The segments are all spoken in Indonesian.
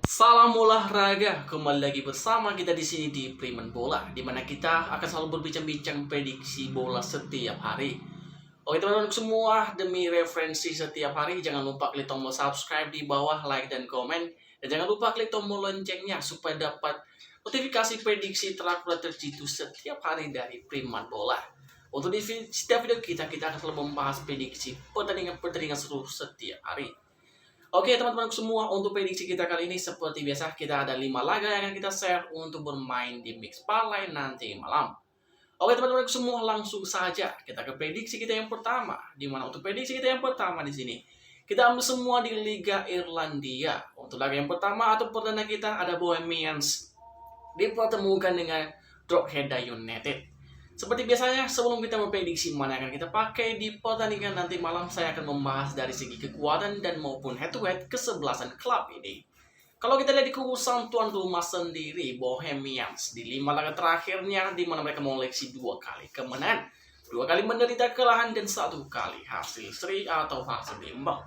Salam olahraga, kembali lagi bersama kita di sini di Primen Bola, di mana kita akan selalu berbincang-bincang prediksi bola setiap hari. Oke teman-teman semua, demi referensi setiap hari, jangan lupa klik tombol subscribe di bawah, like dan komen, dan jangan lupa klik tombol loncengnya supaya dapat notifikasi prediksi terakhir terjitu setiap hari dari Primen Bola. Untuk di setiap video kita akan selalu membahas prediksi pertandingan seluruh setiap hari. Oke teman-teman semua, untuk prediksi kita kali ini seperti biasa kita ada 5 laga yang akan kita share untuk bermain di mix parlay nanti malam. Oke teman-teman semua, langsung saja kita ke prediksi kita yang pertama. Dimana untuk prediksi kita yang pertama di sini kita ambil semua di Liga Irlandia. Untuk laga yang pertama atau perdana kita ada Bohemians dipertemukan dengan Drogheda United. Seperti biasanya, sebelum kita memprediksi mana yang akan kita pakai di pertandingan nanti malam, saya akan membahas dari segi kekuatan dan maupun head-to-head kesebelasan klub ini. Kalau kita lihat di kubu sang tuan rumah sendiri, Bohemians, di 5 laga terakhirnya, di mana mereka mengoleksi 2 kali kemenangan, 2 kali menderita kekalahan, dan 1 kali hasil seri atau hasil imbang.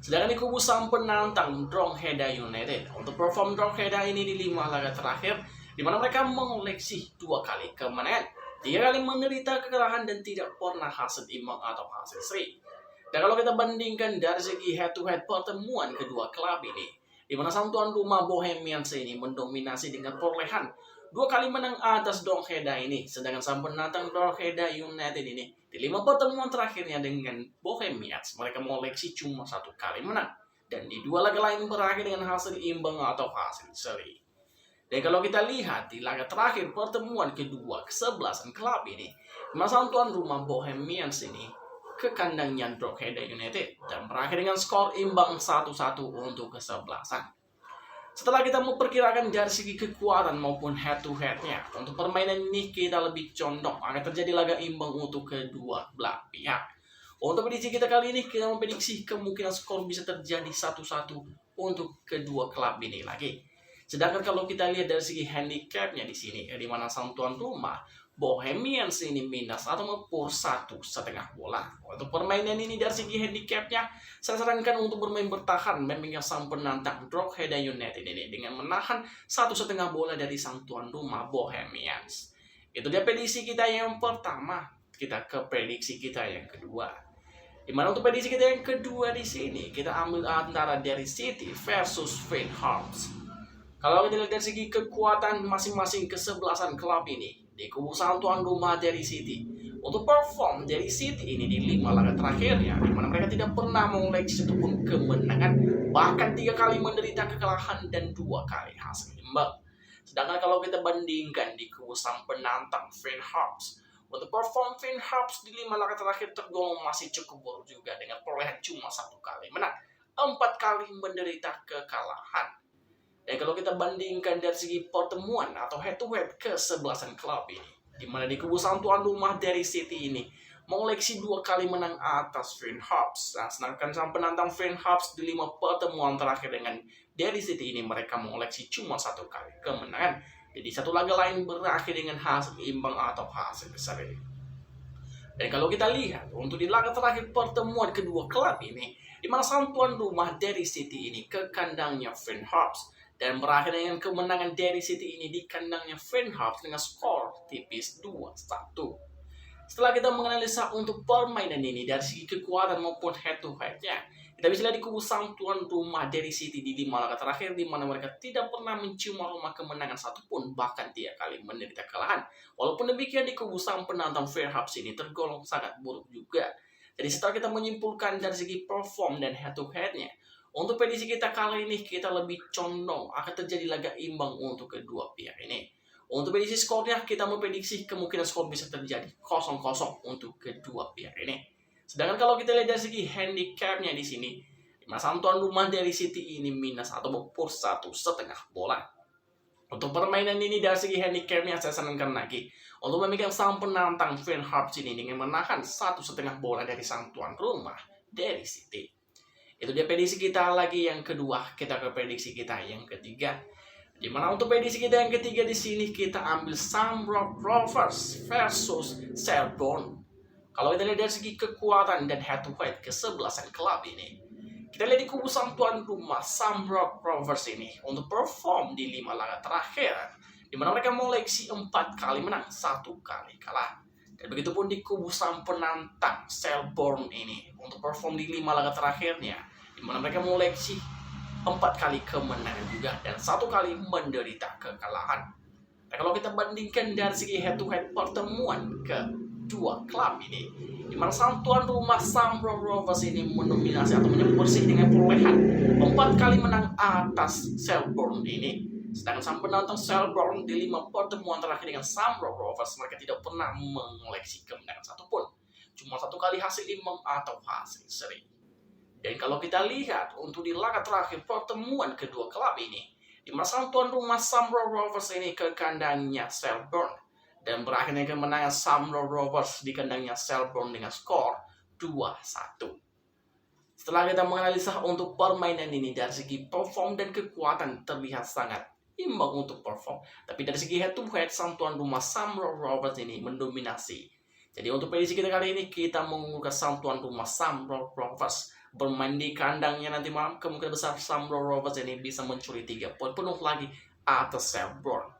Sedangkan di kubu sang penantang, Drogheda United, untuk perform Drogheda ini di 5 laga terakhir, di mana mereka mengoleksi 2 kali kemenangan, 3 kali menderita kekalahan, dan tidak pernah hasil imbang atau hasil seri. Dan kalau kita bandingkan dari segi head-to-head pertemuan kedua klub ini, di mana sang tuan rumah Bohemians ini mendominasi dengan perolehan 2 kali menang atas Drogheda ini, sedangkan sang penantang Drogheda United ini di 5 pertemuan terakhirnya dengan Bohemians mereka mengoleksi cuma 1 kali menang, dan di 2 laga lain berakhir dengan hasil imbang atau hasil seri. Dan kalau kita lihat di laga terakhir pertemuan kedua kesebelasan klub ini, masa tuan rumah Bohemians ini ke kandangnya Drogheda United dan berakhir dengan skor imbang 1-1 untuk kesebelasan. Setelah kita memperkirakan dari segi kekuatan maupun head-to-headnya, untuk permainan ini kita lebih condong akan terjadi laga imbang untuk kedua belah pihak. Untuk prediksi kita kali ini, kita memprediksi kemungkinan skor bisa terjadi 1-1 untuk kedua klub ini lagi. Sedangkan kalau kita lihat dari segi handicapnya di sini, di mana sang tuan rumah Bohemians ini minus atau mempur 1,5 bola. Untuk permainan ini dari segi handicapnya, saya sarankan untuk bermain bertahan memegang sang penantang Drogheda United ini dengan menahan 1,5 bola dari sang tuan rumah Bohemians. Itu dia prediksi kita yang pertama. Kita ke prediksi kita yang kedua. Dimana untuk prediksi kita yang kedua di sini kita ambil antara Derry City versus Feyenoord. Kalau kita lihat dari segi kekuatan masing-masing kesebelasan klub ini, di kubu sang tuan rumah Derry City, untuk perform Derry City ini di 5 laga terakhirnya, di mana mereka tidak pernah mengoleksi satupun kemenangan, bahkan 3 kali menderita kekalahan dan 2 kali hasil imbang. Sedangkan kalau kita bandingkan di kubu sang penantang Feyenoord, untuk perform Feyenoord di 5 laga terakhir tergolong masih cukup buruk juga dengan perolehan cuma 1 kali menang, 4 kali menderita kekalahan. Dan kalau kita bandingkan dari segi pertemuan atau head-to-head kesebelasan klub ini, di mana di kubu sang tuan rumah Derry City ini mengoleksi 2 kali menang atas Feyenoord. Nah, sedangkan sang penantang Feyenoord di 5 pertemuan terakhir dengan Derry City ini mereka mengoleksi cuma 1 kali kemenangan. Jadi 1 laga lain berakhir dengan hasil imbang atau hasil seri. Dan kalau kita lihat untuk di laga terakhir pertemuan kedua klub ini, di mana sang tuan rumah Derry City ini ke kandangnya Feyenoord dan berakhir dengan kemenangan Derry City ini di kandangnya Feyenoord dengan skor tipis 2-1. Setelah kita menganalisa untuk permainan ini dari segi kekuatan maupun head-to-headnya, kita bisa lihat di kubu sang tuan rumah Derry City di 5 laga terakhir, di mana mereka tidak pernah mencium aroma kemenangan satupun, bahkan 3 kali menderita kekalahan. Walaupun demikian di kubu sang penantang Feyenoord ini tergolong sangat buruk juga. Jadi setelah kita menyimpulkan dari segi perform dan head-to-headnya, untuk prediksi kita kali ini kita lebih condong akan terjadi laga imbang untuk kedua pihak ini. Untuk prediksi skornya kita memprediksi kemungkinan skor bisa terjadi 0-0 untuk kedua pihak ini. Sedangkan kalau kita lihat dari segi handicapnya di sini, sang tuan rumah Derry City ini minus atau mempur 1,5 bola. Untuk permainan ini dari segi handicapnya saya sarankan lagi untuk memegang sang penantang Feyenoord ini dengan menahan 1,5 bola dari sang tuan rumah Derry City. Itu dia prediksi kita lagi yang kedua. Kita ke prediksi kita yang ketiga. Dimana untuk prediksi kita yang ketiga di sini kita ambil Shamrock Rovers versus Shelbourne. Kalau kita lihat dari segi kekuatan dan head to head kesebelasan klub ini, kita lihat di kubu sang tuan rumah Shamrock Rovers ini untuk perform di 5 laga terakhir, di mana mereka mengoleksi 4 kali menang, 1 kali kalah. Dan begitu pun di kubu sang penantang Selborne ini untuk perform di 5 laga terakhirnya, di mana mereka mengoleksi 4 kali kemenangan juga dan 1 kali menderita kekalahan. Nah, kalau kita bandingkan dari segi head to head pertemuan kedua klub ini, di mana sang tuan rumah Shamrock Rovers ini mendominasi atau menyebut bersih dengan perolehan 4 kali menang atas Selborne ini. Sedangkan sang penantang Selborne di 5 pertemuan terakhir dengan Shamrock Rovers, mereka tidak pernah mengoleksi kemenangan satupun. Cuma 1 kali hasil imbang atau hasil seri. Dan kalau kita lihat untuk di laga terakhir pertemuan kedua klub ini, di mana sang tuan rumah Shamrock Rovers ini ke kandangnya Selborne dan berakhir dengan kemenangan Shamrock Rovers di kandangnya Selborne dengan skor 2-1. Setelah kita menganalisa untuk permainan ini dari segi perform dan kekuatan terlihat sangat imbang untuk perform, tapi dari segi head to head sang tuan rumah Shamrock Rovers ini mendominasi. Jadi untuk prediksi kita kali ini kita mengunggulkan sang tuan rumah Shamrock Rovers bermain di kandangnya nanti malam. Kemungkinan besar Shamrock Rovers ini bisa mencuri 3 poin penuh lagi atas Selborne.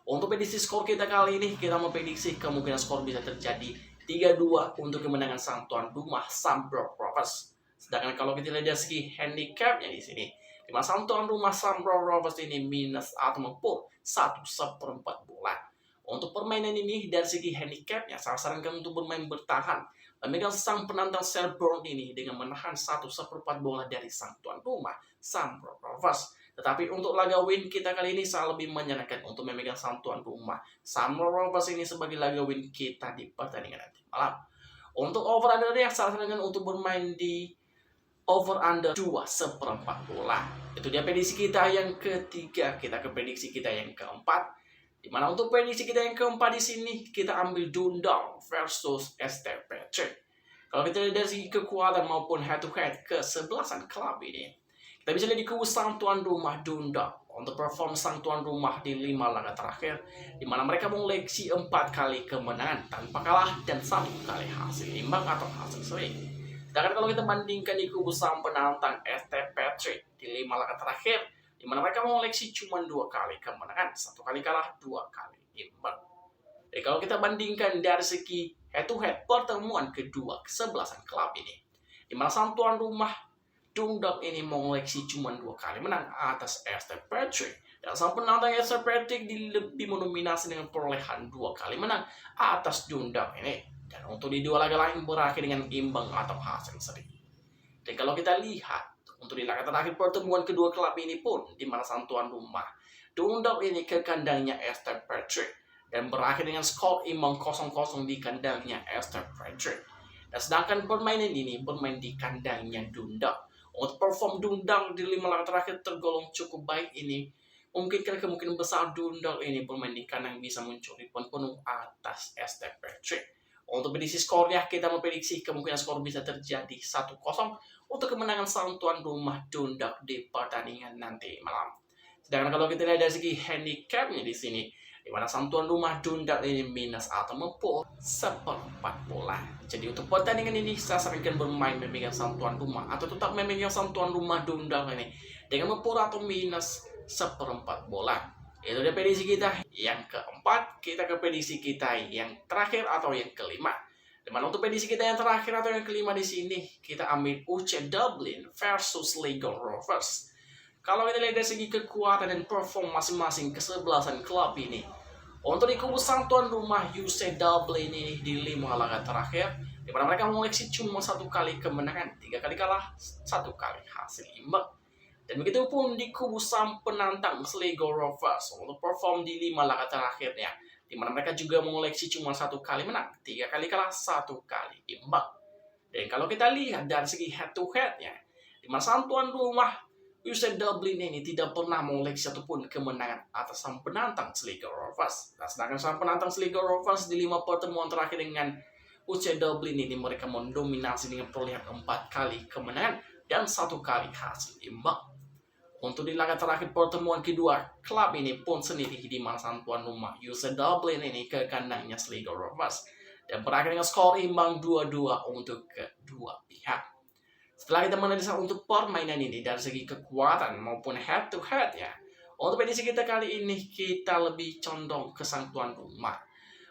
Untuk prediksi skor kita kali ini, kita memprediksi kemungkinan skor bisa terjadi 3-2 untuk kemenangan sang tuan rumah Shamrock Rovers. Sedangkan kalau kita lihat dari segi handicapnya di sini, di mana sang tuan rumah Shamrock Rovers ini minus atau mempur 1/4 bola. Untuk permainan ini dari segi handicapnya, saya sarankan untuk bermain bertahan. Memegang sang penantang Selborne ini dengan menahan 1/4 bola dari sang tuan rumah Shamrock Rovers. Tetapi untuk laga win kita kali ini saya lebih menyarankan untuk memegang sang tuan rumah Shamrock Rovers ini sebagai laga win kita di pertandingan nanti malam. Untuk over under ya saya sarankan untuk bermain di over under 2/4 bola. Itu dia prediksi kita yang ketiga. Kita ke prediksi kita yang keempat. Di mana untuk prediksi kita yang keempat di sini kita ambil Dundalk versus STPC. Kalau kita lihat dari segi kekuatan maupun head to head kesebelasan klub ini, kita bisa lihat di kubu sang tuan rumah Dundalk untuk perform sang tuan rumah di 5 laga terakhir, di mana mereka mengoleksi 4 kali kemenangan tanpa kalah dan 1 kali hasil imbang atau hasil seri. Sedangkan kalau kita bandingkan di kubu sang penantang STPC di 5 laga terakhir, di mana mereka mengoleksi cuma 2 kali kemenangan, 1 kali kalah, 2 kali imbang. Jadi kalau kita bandingkan dari segi head to head pertemuan kedua kesebelasan klub ini, di mana sang tuan rumah Dundalk ini mengoleksi cuma 2 kali menang atas STPC, dan sang penantang STPC lebih mendominasi dengan perolehan 2 kali menang atas Dundalk ini. Dan untuk di 2 laga lain berakhir dengan imbang atau hasil seri. Dan kalau kita lihat untuk di laga terakhir pertemuan kedua klub ini pun, di mana sang tuan rumah Dundalk ini ke kandangnya STPC dan berakhir dengan skor imbang 0-0 di kandangnya STPC. Dan sedangkan permainan ini bermain di kandangnya Dundalk. Untuk perform Dundalk di 5 laga terakhir tergolong cukup baik ini, mungkin kemungkinan besar Dundalk ini bermain di kandang bisa mencuri poin penuh atas STPC. Untuk prediksi skornya, kita memprediksi kemungkinan skor bisa terjadi 1-0 untuk kemenangan sang tuan rumah Dundalk di pertandingan nanti malam. Sedangkan kalau kita lihat dari segi handicapnya di sini, di mana sang tuan rumah Dundalk ini minus atau mempur 1/4 bola. Jadi untuk pertandingan ini saya sarankan bermain memegang sang tuan rumah atau tetap memegang sang tuan rumah Dundalk ini dengan mempur atau minus 1/4 bola. Itu dia prediksi kita yang keempat. Kita ke prediksi kita yang terakhir atau yang kelima. Dimana untuk prediksi kita yang terakhir atau yang kelima di sini kita ambil UC Dublin versus Sligo Rovers. Kalau kita lihat dari segi kekuatan dan perform masing-masing kesebelasan klub ini, untuk di kubu sang tuan rumah UC Dublin ini di 5 laga terakhir, di mana mereka mengoleksi cuma 1 kali kemenangan, 3 kali kalah, 1 kali hasil imbang. Dan begitu pun di kubu sang penantang Sligo Rovers untuk perform di 5 laga terakhirnya, di mana mereka juga mengoleksi cuma 1 kali menang, 3 kali kalah, 1 kali imbang. Dan kalau kita lihat dari segi head to headnya, di mana sang tuan rumah UC Dublin ini tidak pernah mengoleksi satupun kemenangan atas sang penantang Sligo Rovers. Nah, sedangkan sang penantang Sligo Rovers di 5 pertemuan terakhir dengan UC Dublin ini mereka mendominasi dengan perolehan 4 kali kemenangan dan 1 kali hasil imbang. Untuk di laga terakhir pertemuan kedua, klub ini pun sendiri di mana sang tuan rumah UC Dublin ini ke kandangnya Sligo Rovers. dan berakhir dengan skor imbang 2-2 untuk kedua pihak. Setelah kita menganalisa untuk permainan ini dari segi kekuatan maupun head to head ya, untuk prediksi kita kali ini kita lebih condong ke sang tuan rumah.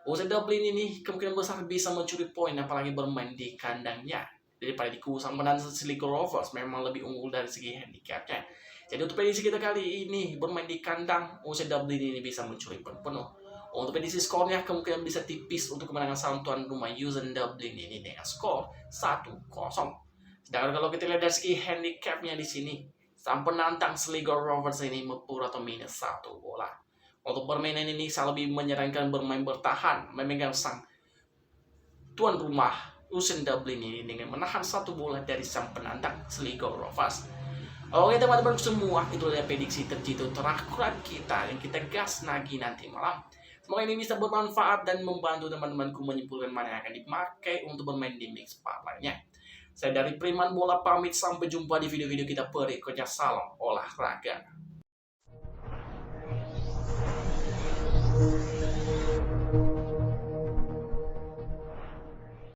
UC Dublin ini kemungkinan besar bisa mencuri poin apalagi bermain di kandangnya daripada di kubu sang penantang Sligo Rovers, memang lebih unggul dari segi handicapnya. Jadi untuk prediksi kita kali ini bermain di kandang, UC Dublin ini bisa mencuri poin penuh. Untuk prediksi skornya kemungkinan bisa tipis untuk kemenangan sang tuan rumah UC Dublin ini dengan skor 1-0. Sedangkan kalau kita lihat dari segi handicapnya di sini, sang penantang Sligo Rovers ini mepur atau minus 1 bola. Untuk permainan ini saya lebih menyarankan bermain bertahan, memegang sang tuan rumah UC Dublin ini dengan menahan 1 bola dari sang penantang Sligo Rovers. Oke teman-teman semua, itu adalah prediksi terjitu terakurat kita yang kita gas lagi nanti malam. Semoga ini bisa bermanfaat dan membantu teman-temanku menyimpulkan mana yang akan dipakai untuk bermain di mix part lainnya. Saya dari Preman Bola pamit, sampai jumpa di video-video kita berikutnya. Salam olahraga.